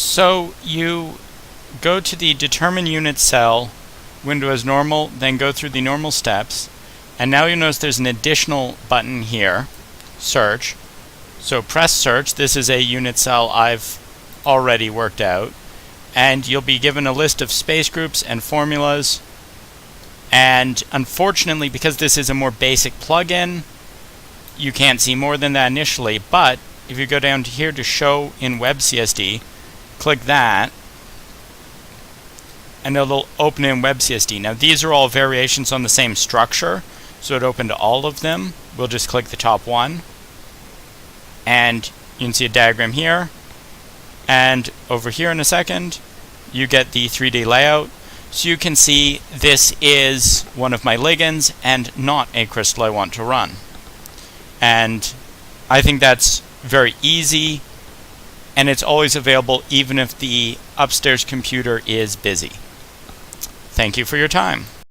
So you go to the Determine Unit Cell window as normal, then go through the normal steps, and now you'll notice there's an additional button here, Search. So press Search. This is a unit cell I've already worked out, and you'll be given a list of space groups and formulas. And unfortunately, because this is a more basic plugin, you can't see more than that initially, but if you go down to here to Show in WebCSD, click that, and it'll open in WebCSD. Now these are all variations on the same structure, so it opened all of them. We'll just click the top one, and you can see a diagram here, and over here in a second you get the 3D layout. So you can see this is one of my ligands and not a crystal I want to run. And I think that's very easy, and it's always available even if the upstairs computer is busy. Thank you for your time.